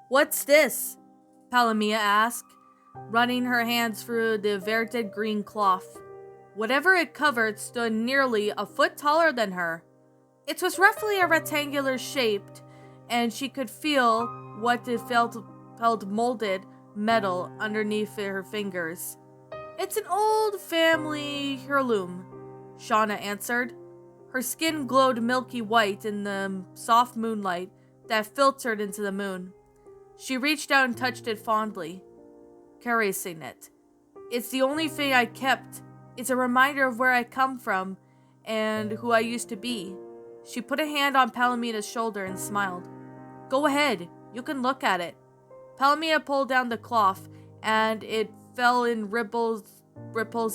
What's this? Palamia asked, running her hands through the verted green cloth. Whatever it covered stood nearly a foot taller than her. It was roughly a rectangular shaped, and she could feel what it felt molded metal underneath her fingers. It's an old family heirloom, Shauna answered. Her skin glowed milky white in the soft moonlight that filtered into the moon. She reached out and touched it fondly, caressing it. It's the only thing I kept. It's a reminder of where I come from and who I used to be. She put a hand on Palamina's shoulder and smiled. Go ahead, you can look at it. Palamina pulled down the cloth, and it fell in ripples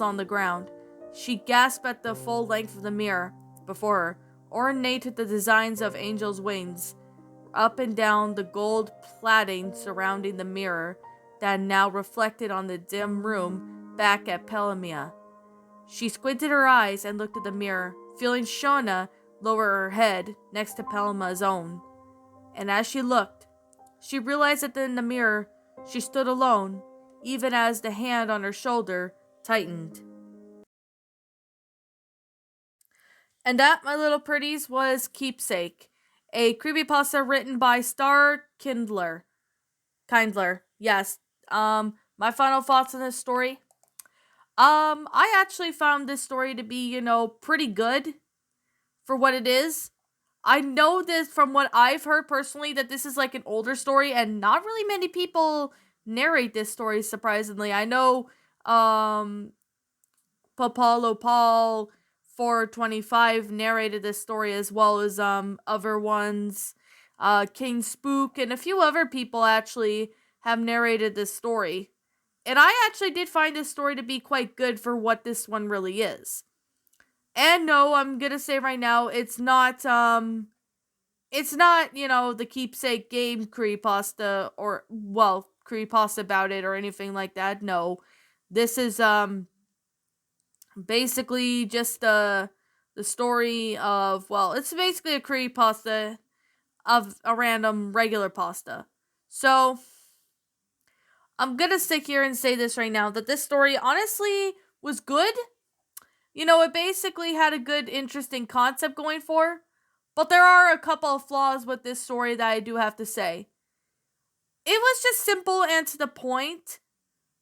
on the ground. She gasped at the full length of the mirror before her, ornate with the designs of angels' wings, up and down the gold plaiting surrounding the mirror that now reflected on the dim room back at Palamia. She squinted her eyes and looked at the mirror, feeling Shauna lower her head next to Palma's own. And as she looked, she realized that in the mirror she stood alone, even as the hand on her shoulder tightened. And that, my little pretties, was Keepsake, a creepypasta written by Star Kindler. Kindler, yes. My final thoughts on this story. I actually found this story to be, pretty good for what it is. I know this from what I've heard personally that this is like an older story and not really many people narrate this story, surprisingly. I know Papalo Paul 425 narrated this story, as well as other ones. King Spook and a few other people actually have narrated this story. And I actually did find this story to be quite good for what this one really is. And no, I'm gonna say right now, it's not, the Keepsake game creepypasta or, well, creepypasta about it or anything like that. No. This is basically just the story of, well, it's basically a creepypasta of a random regular pasta. So, I'm gonna stick here and say this right now, that this story honestly was good. It basically had a good, interesting concept going for, but there are a couple of flaws with this story that I do have to say. It was just simple and to the point,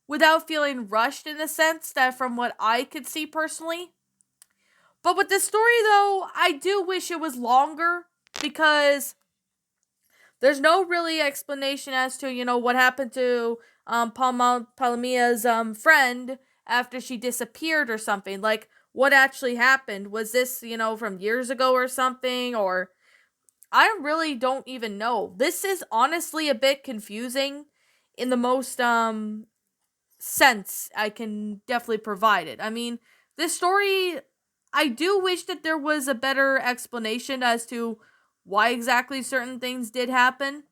without feeling rushed in a sense that from what I could see personally. But with this story though, I do wish it was longer because there's no really explanation as to, what happened to Palamia's friend after she disappeared or something. Like, what actually happened? Was this, from years ago or something? Or I really don't even know. This is honestly a bit confusing in the most sense I can definitely provide it. I mean, this story, I do wish that there was a better explanation as to why exactly certain things did happen.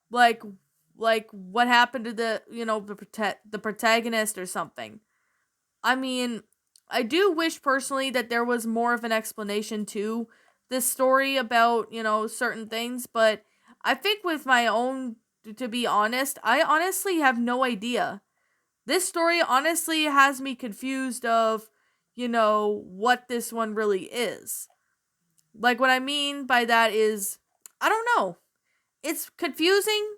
Like like what happened to the protagonist or something. I mean, I do wish personally that there was more of an explanation to this story about, certain things, but I think with my own, to be honest, I honestly have no idea. This story honestly has me confused of, what this one really is. Like, what I mean by that is, I don't know. It's confusing,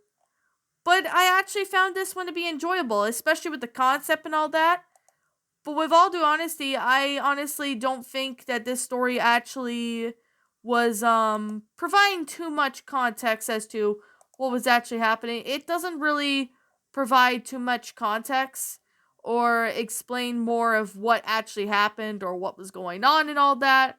but I actually found this one to be enjoyable, especially with the concept and all that. But with all due honesty, I honestly don't think that this story actually was providing too much context as to what was actually happening. It doesn't really provide too much context or explain more of what actually happened or what was going on and all that.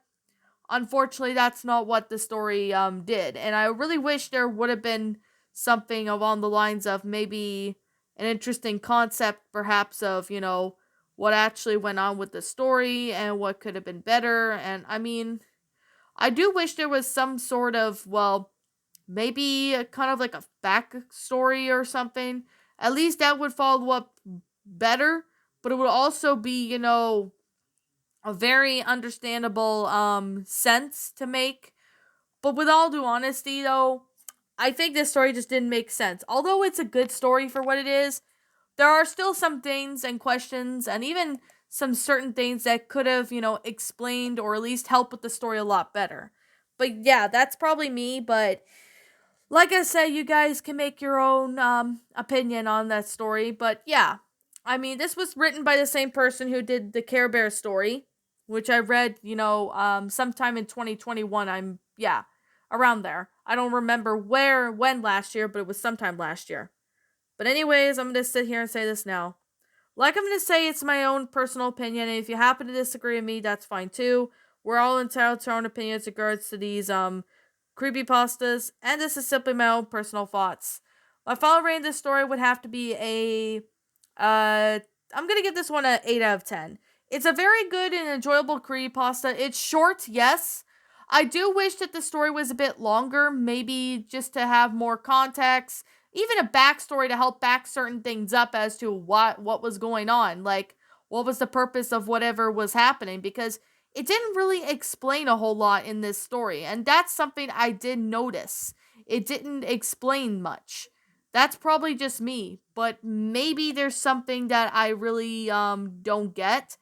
Unfortunately, that's not what the story did. And I really wish there would have been something along the lines of maybe an interesting concept, perhaps, of, what actually went on with the story and what could have been better. And I mean, I do wish there was some sort of, well, maybe a kind of like a backstory or something. At least that would follow up better, but it would also be, a very understandable sense to make. But with all due honesty though, I think this story just didn't make sense. Although it's a good story for what it is, there are still some things and questions and even some certain things that could have, explained or at least helped with the story a lot better. But yeah, that's probably me, but like I said, you guys can make your own opinion on that story. But yeah, I mean, this was written by the same person who did the Care Bear story, which I read, sometime in 2021. Yeah, around there. I don't remember when last year, but it was sometime last year. But anyways, I'm gonna sit here and say this now. Like I'm gonna say, it's my own personal opinion, and if you happen to disagree with me, that's fine too. We're all entitled to our own opinions in regards to these creepypastas, and this is simply my own personal thoughts. My final rating of this story would have to be I'm gonna give this one a 8 out of 10. It's a very good and enjoyable creepypasta. It's short, yes. I do wish that the story was a bit longer, maybe just to have more context, even a backstory to help back certain things up as to what was going on, like what was the purpose of whatever was happening, because it didn't really explain a whole lot in this story, and that's something I did notice. It didn't explain much. That's probably just me, but maybe there's something that I really don't get.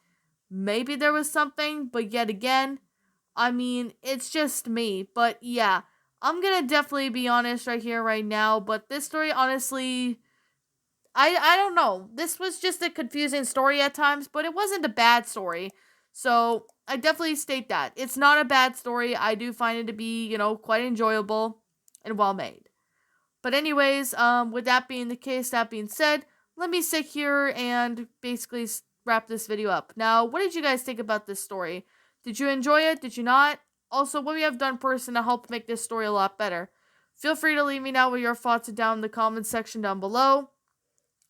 Maybe there was something, but yet again, I mean, it's just me. But yeah, I'm gonna definitely be honest right here, right now. But this story, honestly, I don't know. This was just a confusing story at times, but it wasn't a bad story. So I definitely state that. It's not a bad story. I do find it to be, quite enjoyable and well made. But anyways, with that being the case, that being said, let me sit here and basically wrap this video up. Now, what did you guys think about this story? Did you enjoy it? Did you not? Also, what we have done person to help make this story a lot better? Feel free to leave me know what your thoughts are down in the comments section down below.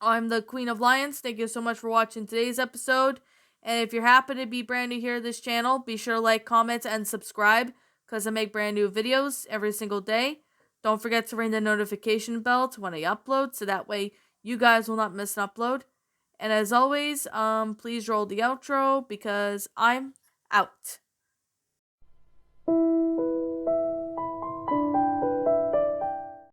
I'm the Queen of Lions. Thank you so much for watching today's episode. And if you happen to be brand new here to this channel, be sure to like, comment, and subscribe because I make brand new videos every single day. Don't forget to ring the notification bell to when I upload so that way you guys will not miss an upload. And as always, please roll the outro because I'm out.